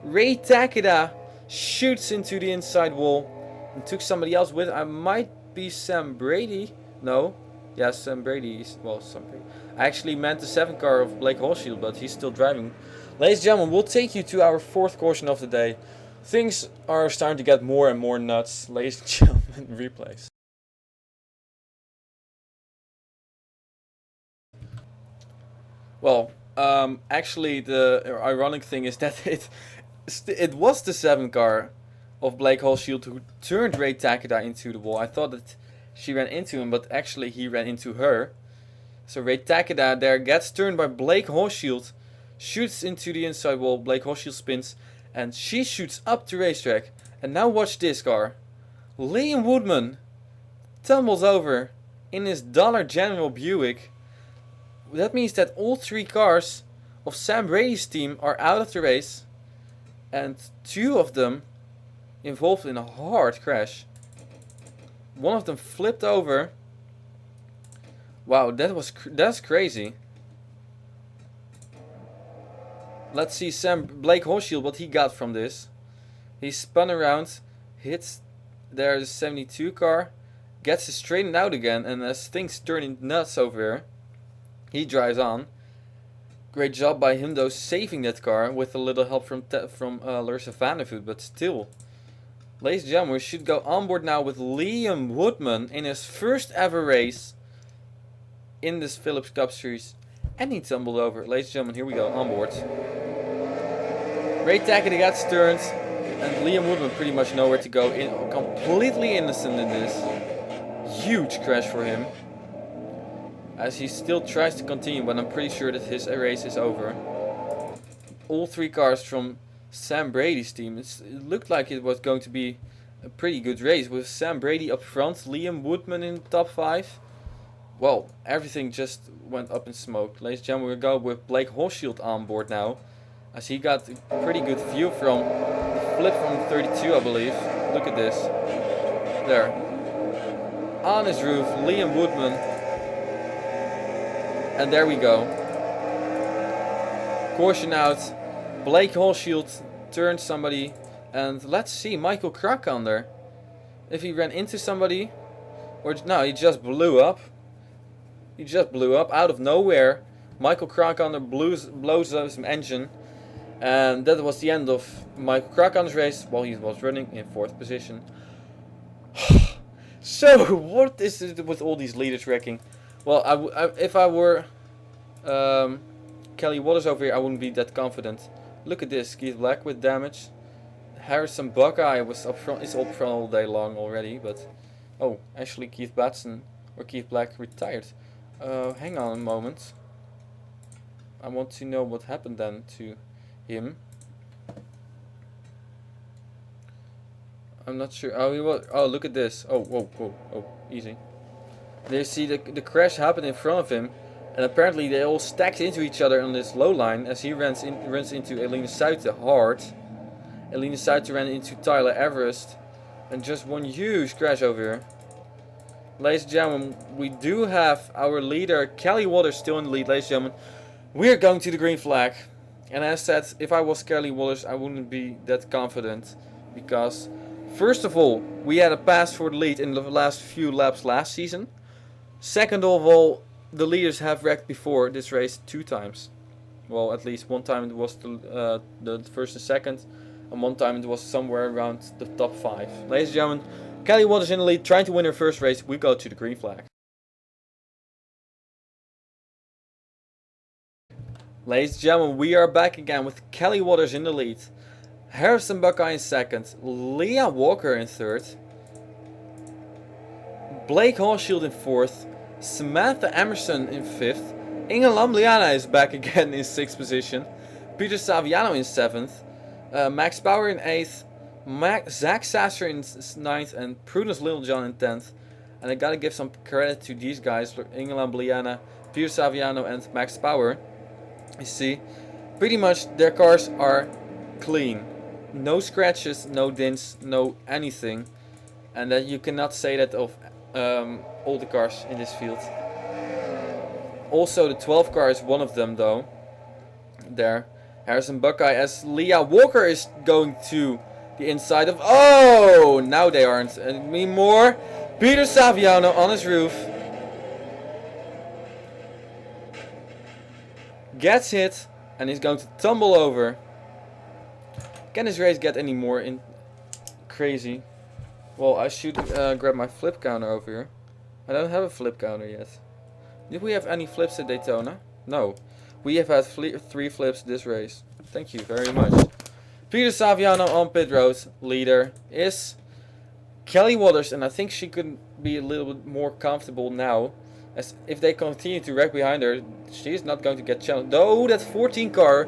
Ray Takeda shoots into the inside wall. And took somebody else with it. I might be Sam Brady. No. Yeah, Sam Brady. Well, Sam Brady. I actually meant the 7th car of Blake Horsfield, but he's still driving. Ladies and gentlemen, we'll take you to our 4th caution of the day. Things are starting to get more and more nuts. Ladies and gentlemen, replays. Well, actually, the ironic thing is that it was the 7th car of Blake Horsfield who turned Ray Takeda into the wall. I thought that she ran into him, but actually he ran into her. So Ray Takeda there gets turned by Blake Horsfield, shoots into the inside wall. Blake Horsfield spins, and she shoots up the racetrack. And now watch this car. Liam Woodman tumbles over in his Dollar General Buick. That means that all 3 cars of Sam Brady's team are out of the race, and 2 of them involved in a hard crash. One of them flipped over. Wow, that's crazy. Let's see Blake Horsfield, what he got from this. He spun around, hits there's 72 car, gets it straightened out again, and as things turn nuts over here, he drives on. Great job by him though, saving that car with a little help from Larissa Vandervoot, but still. Ladies and gentlemen, we should go on board now with Liam Woodman in his first ever race in this Phillips Cup Series. And he tumbled over. Ladies and gentlemen, here we go, on board. Ray Takeda gets turned, and Liam Woodman pretty much nowhere to go. Completely innocent in this. Huge crash for him. As he still tries to continue, but I'm pretty sure that his race is over. All 3 cars from Sam Brady's team. It looked like it was going to be a pretty good race with Sam Brady up front, Liam Woodman in the top 5. Well, everything just went up in smoke. Ladies and gentlemen, we go with Blake Horsfield on board now, as he got a pretty good view from the flip from 32, I believe. Look at this. There. On his roof, Liam Woodman. And there we go. Caution out. Blake Horsfield turned somebody, and let's see Michael Krakander if he ran into somebody, or no, he just blew up. He just blew up out of nowhere. Michael Krakander blows up his engine, and that was the end of Michael Krakander's race while he was running in 4th position. So what is it with all these leaders wrecking? Well, if I were Kelly Waters over here, I wouldn't be that confident. Look at this, Keith Black with damage. Harrison Buckeye is up front all day long already, but oh, actually Keith Black retired. Hang on a moment. I want to know what happened then to him. I'm not sure. Oh, he was. Oh, look at this. Oh, whoa, whoa, oh, easy. They see the crash happen in front of him. And apparently they all stacked into each other on this low line as he runs into Elena Suiter hard. Elena Suiter ran into Tyler Everest. And just one huge crash over here. Ladies and gentlemen, we do have our leader Kelly Waters still in the lead. Ladies and gentlemen, we're going to the green flag. And as said, if I was Kelly Waters, I wouldn't be that confident. Because, first of all, we had a pass for the lead in the last few laps last season. Second of all, the leaders have wrecked before this race 2 times. Well, at least one time it was the 1st and 2nd, and one time it was somewhere around the top 5. Ladies and gentlemen, Kelly Waters in the lead, trying to win her first race. We go to the green flag. Ladies and gentlemen, we are back again with Kelly Waters in the lead. Harrison Buckeye in 2nd, Leah Walker in 3rd, Blake Horsfield in 4th, Samantha Emerson in 5th. Inge Lambliana is back again in 6th position. Peter Saviano in 7th. Max Bauer in 8th. Zach Sasser in 9th. And Prudence Littlejohn in 10th. And I gotta give some credit to these guys. Inge Lambliana, Peter Saviano and Max Bauer. You see, pretty much their cars are clean. No scratches, no dents, no anything. And that you cannot say that of all the cars in this field. Also, the 12 car is one of them, though. There. Harrison Buckeye as Leah Walker is going to the inside of... Oh! Now they aren't anymore. Peter Saviano on his roof. Gets hit. And he's going to tumble over. Can this race get any more crazy? Well, I should grab my flip counter over here. I don't have a flip counter yet. Did we have any flips at Daytona? No. We have had 3 flips this race. Thank you very much. Peter Saviano on pit road. Leader is Kelly Waters. And I think she could be a little bit more comfortable now. As if they continue to wreck behind her, she's not going to get challenged. Though that 14 car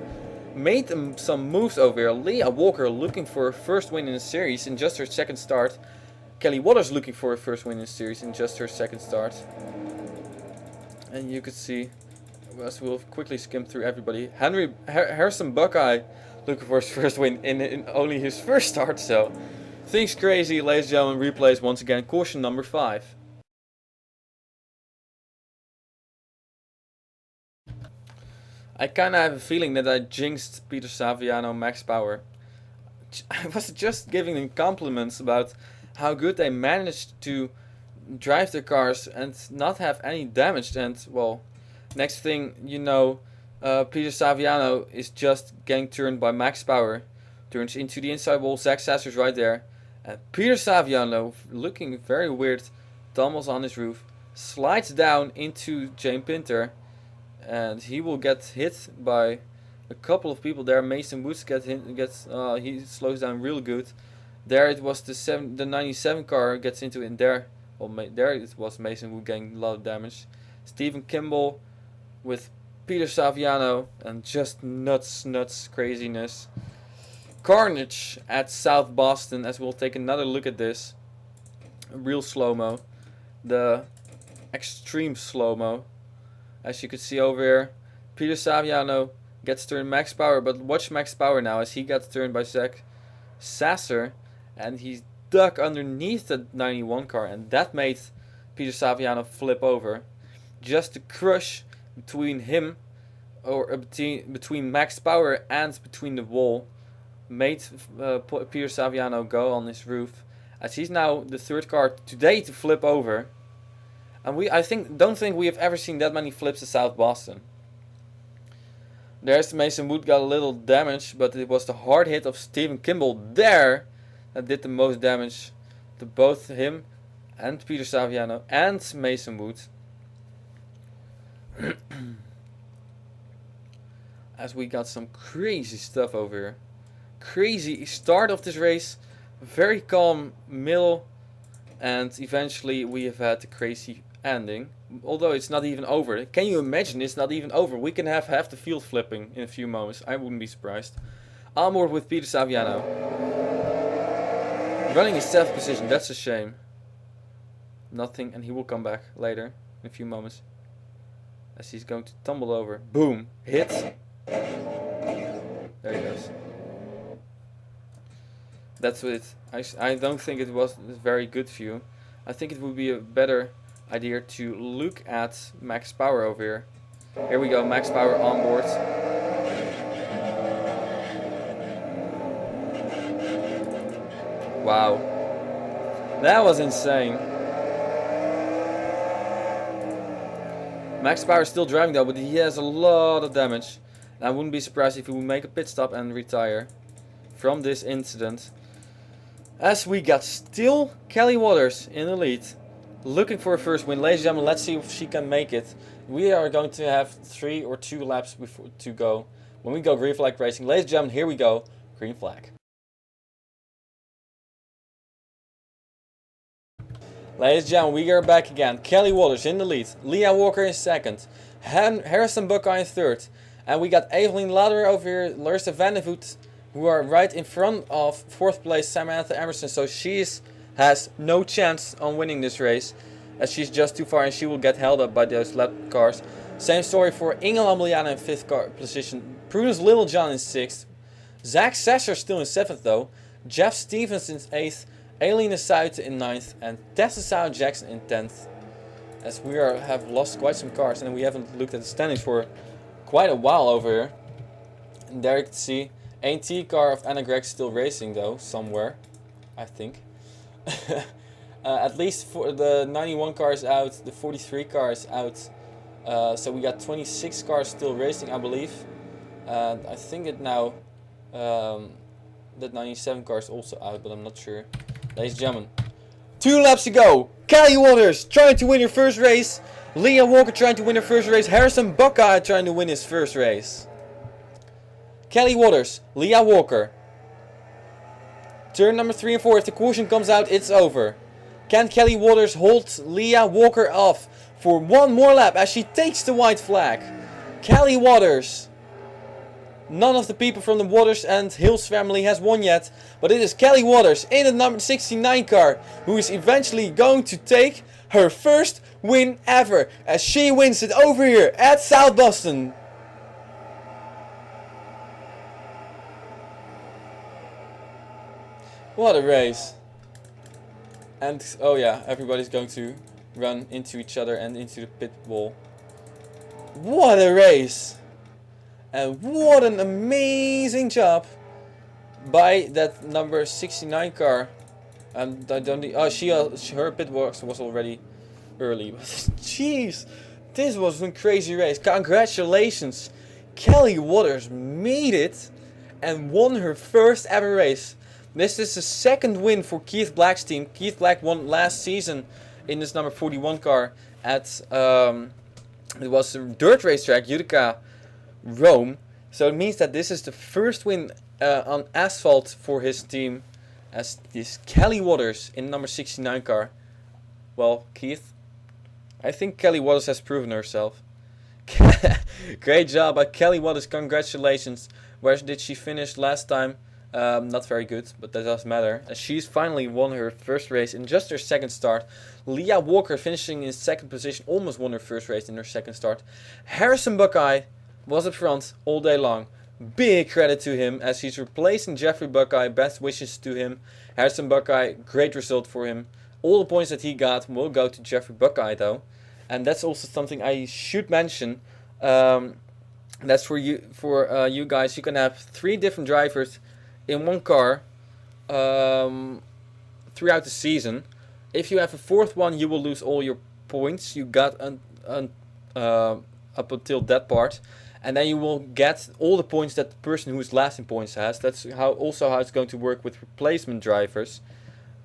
made some moves over here. Leah Walker looking for her first win in the series in just her second start. Kelly Waters looking for her first win in the series in just her second start. And you could see, as we'll quickly skim through everybody, Harrison Buckeye looking for his first win in only his first start. So things crazy, ladies and gentlemen. Replays once again. Caution number 5. I kinda have a feeling that I jinxed Peter Saviano, Max Bauer. I was just giving them compliments about how good they managed to drive their cars and not have any damage. And well, next thing you know, Peter Saviano is just getting turned by Max Bauer. Turns into the inside wall. Zach Sasser's right there. And Peter Saviano, looking very weird, tumbles on his roof, slides down into Jane Pinter. And he will get hit by a couple of people there. Mason Woods he slows down real good. There it was the 97 car gets into it. And there it was Mason Wood getting a lot of damage. Stephen Kimball with Peter Saviano and just nuts craziness. Carnage at South Boston, as we'll take another look at this. Real slow-mo. The extreme slow-mo. As you can see over here, Peter Saviano gets turned Max Bauer, but watch Max Bauer now as he gets turned by Zach Sasser, and he's duck underneath the 91 car, and that made Peter Saviano flip over. Just the crush between him, or between Max Bauer and between the wall, made Peter Saviano go on his roof, as he's now the 3rd car today to flip over. And don't think we have ever seen that many flips at South Boston. There's Mason Wood got a little damage, but it was the hard hit of Stephen Kimball there that did the most damage to both him and Peter Saviano and Mason Wood. As we got some crazy stuff over here. Crazy start of this race, very calm middle, and eventually we have had the crazy ending, although it's not even over. Can you imagine it's not even over? We can have half the field flipping in a few moments. I wouldn't be surprised. On board with Peter Saviano. Running in 7th position, that's a shame. Nothing, and he will come back later in a few moments. As he's going to tumble over. Boom! Hit! There he goes. That's it. I don't think it was a very good view. I think it would be a better idea to look at Max Bauer over here. Here we go, Max Bauer on board. Wow. That was insane. Max Bauer is still driving though, but he has a lot of damage. And I wouldn't be surprised if he would make a pit stop and retire from this incident. As we got still Kelly Waters in the lead, looking for a first win. Ladies and gentlemen, let's see if she can make it. We are going to have 3 or 2 laps before to go when we go green flag racing. Ladies and gentlemen, here we go. Green flag. Ladies and gentlemen, we are back again. Kelly Waters in the lead. Leah Walker in second. Harrison Buckeye in third. And we got Evelyn Lauder over here, Larissa Vandervoot, who are right in front of fourth place Samantha Emerson. So she has no chance on winning this race, as she's just too far and she will get held up by those lap cars. Same story for Ingela Ameliana in fifth position. Prudence Littlejohn in sixth. Zach Sasser still in seventh though. Jeff Stevens in eighth. Aileen Suiten in 9th and Tessa Sao Jackson in 10th. As we have lost quite some cars and we haven't looked at the standings for quite a while over here. And there you can see A&T car of Anna Gregg still racing though, somewhere, I think. At least for the 91 car is out, the 43 car is out. So we got 26 cars still racing, I believe. And I think it now, that 97 car is also out, but I'm not sure. Ladies and gentlemen, 2 laps to go. Kelly Waters trying to win her first race. Leah Walker trying to win her first race. Harrison Buckeye trying to win his first race. Kelly Waters, Leah Walker. Turn number 3 and 4. If the caution comes out, it's over. Can Kelly Waters hold Leah Walker off for one more lap as she takes the white flag? Kelly Waters. None of the people from the Waters and Hills family has won yet, but it is Kelly Waters in the number 69 car who is eventually going to take her first win ever as she wins it over here at South Boston. What a race. And oh yeah, everybody's going to run into each other and into the pit wall. What a race. And what an amazing job by that number 69 car. And I don't. Her pit box was already early. Jeez, this was a crazy race. Congratulations, Kelly Waters made it and won her first ever race. This is the second win for Keith Black's team. Keith Black won last season in this number 41 car at it was a dirt racetrack, Utica, Rome. So it means that this is the first win on asphalt for his team, as this Kelly Waters in number 69 car. Well, Keith, I think Kelly Waters has proven herself. Great job by Kelly Waters, congratulations. Where did she finish last time? Not very good, but that doesn't matter, as she's finally won her first race in just her second start. Leah Walker finishing in second position, almost won her first race in her second start. Harrison Buckeye was up front all day long. Big credit to him as he's replacing Jeffrey Buckeye. Best wishes to him. Harrison Buckeye, great result for him. All the points that he got will go to Jeffrey Buckeye though. And that's also something I should mention. That's for you guys. You can have 3 different drivers in one car throughout the season. If you have a 4th one, you will lose all your points you got up until that part. And then you will get all the points that the person who is last in points has. That's how it's going to work with replacement drivers.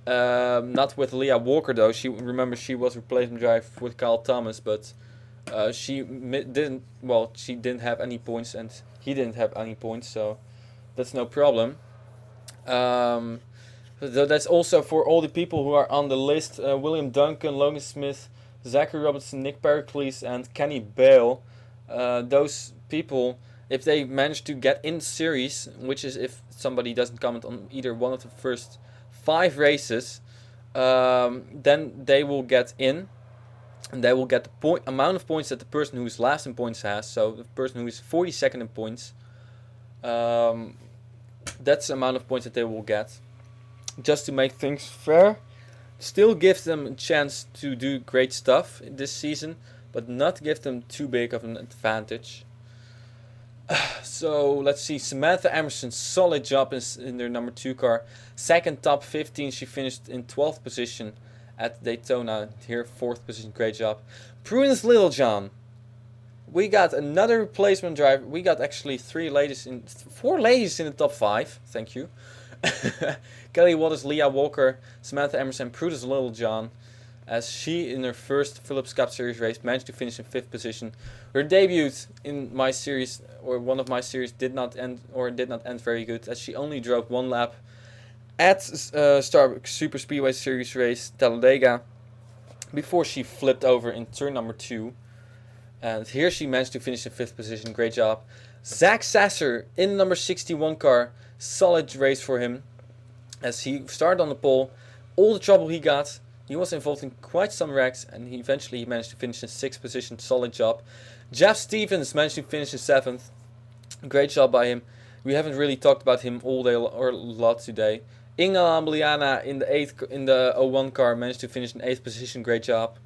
Not with Leah Walker though. She was replacement driver with Kyle Thomas, but she didn't have any points and he didn't have any points, so that's no problem. So that's also for all the people who are on the list: William Duncan, Logan Smith, Zachary Robinson, Nick Pericles, and Kenny Bale. Those people, if they manage to get in series, which is if somebody doesn't comment on either one of the first 5 races, then they will get in, and they will get the amount of points that the person who is last in points has. So the person who is 42nd in points, that's the amount of points that they will get. Just to make things fair, still gives them a chance to do great stuff this season, but not give them too big of an advantage. So let's see, Samantha Emerson, solid job in their number 2 car. Second top 15, she finished in 12th position at Daytona. Here 4th position, great job. Prudence Littlejohn. We got another replacement driver. We got actually 4 ladies in the top 5. Thank you. Kelly Waters, Leah Walker, Samantha Emerson, Prudence Littlejohn, as she in her first Phillips Cup Series race managed to finish in 5th position. Her debut in my series, or one of my series, did not end very good, as she only drove 1 lap at Starbucks Super Speedway Series race Talladega. before she flipped over in turn number 2. And here she managed to finish in 5th position. Great job. Zach Sasser in number 61 car. Solid race for him. As he started on the pole, all the trouble he got, he was involved in quite some wrecks, and he eventually managed to finish in 6th position. Solid job. Jeff Stevens managed to finish in 7th. Great job by him. We haven't really talked about him all day or a lot today. Inga Ambliana in the 01 car managed to finish in 8th position. Great job.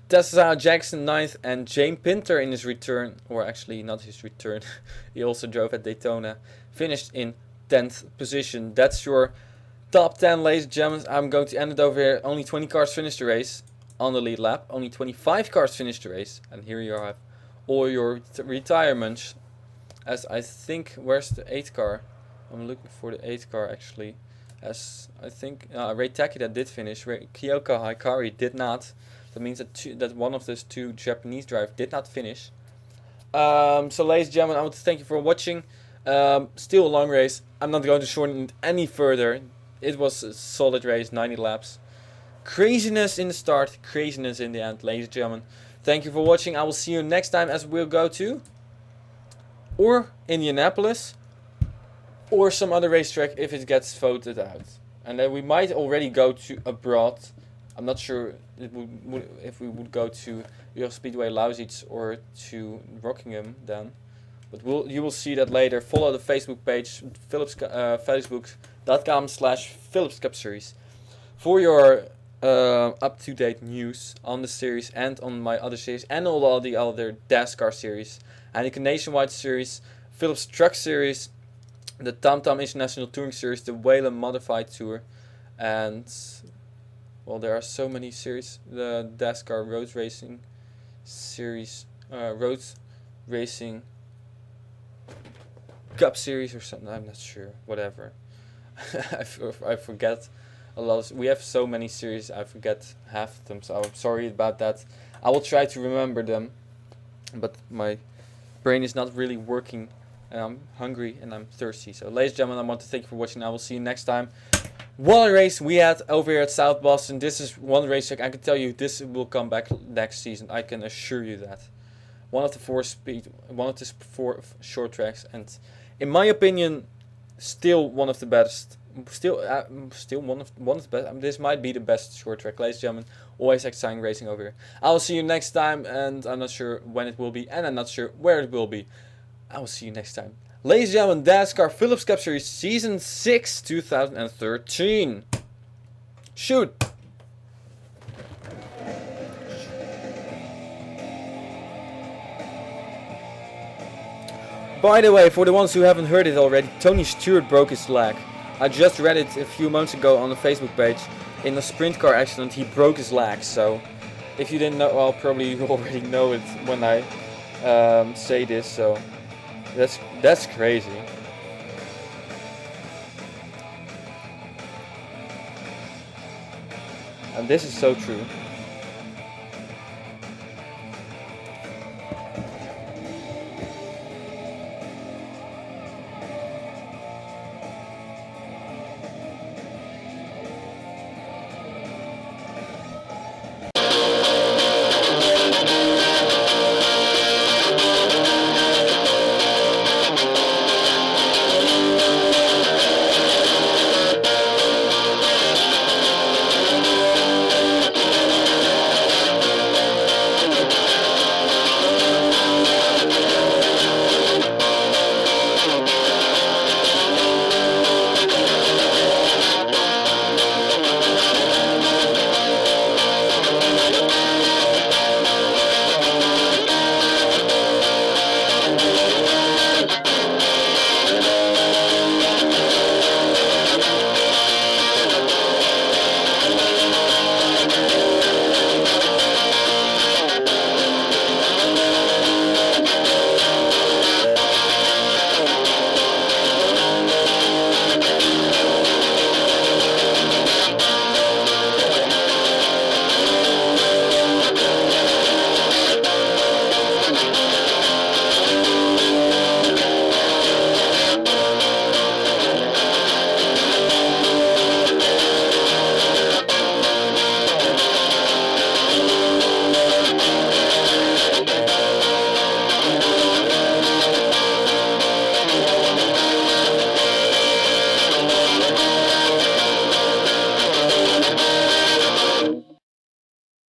Tessa Jackson 9th, and Jane Pinter in his return, or actually not his return, he also drove at Daytona, finished in 10th position. That's your top 10, ladies and gentlemen. I'm going to end it over here. Only 20 cars finished the race on the lead lap. Only 25 cars finished the race. And here you have all your retirements. As I think, where's the 8th car? I'm looking for the 8th car actually. As I think Ray Takeda did finish. Kyoka Hikari did not. That means that one of those 2 Japanese drivers did not finish. So ladies and gentlemen, I want to thank you for watching. Still a long race. I'm not going to shorten it any further. It was a solid race, 90 laps. Craziness in the start, craziness in the end, ladies and gentlemen. Thank you for watching. I will see you next time as we'll go to or Indianapolis or some other racetrack if it gets voted out. And then we might already go to abroad. I'm not sure if we would go to Euro Speedway Lausitz or to Rockingham then. But you will see that later. Follow the Facebook page, facebook.com/Philips Cup Series, for your up-to-date news on the series and on my other series and all the other Dascar series, Heineken Nationwide series, Philips Truck series, the TamTam International Touring series, the Whalen Modified Tour, and well, there are so many series. The Dascar Road Racing series, Road Racing Cup series or something. I'm not sure. Whatever. I forget a lot. We have so many series. I forget half of them. So I'm sorry about that. I will try to remember them, but my brain is not really working. And I'm hungry and I'm thirsty. So, ladies and gentlemen, I want to thank you for watching. I will see you next time. What a race we had over here at South Boston. This is one racetrack. I can tell you this will come back next season. I can assure you that. One of the 4 short tracks, and in my opinion, still one of the best. Still one of the best. This might be the best short track, ladies and gentlemen. Always exciting racing over here. I will see you next time, and I'm not sure when it will be, and I'm not sure where it will be. I will see you next time. Ladies and gentlemen, Dascar Philips Cup Series Season 6, 2013. Shoot! By the way, for the ones who haven't heard it already, Tony Stewart broke his leg. I just read it a few months ago on the Facebook page. In a sprint car accident, he broke his leg. So, if you didn't know, well, probably you already know it when I say this. So, that's crazy. And this is so true.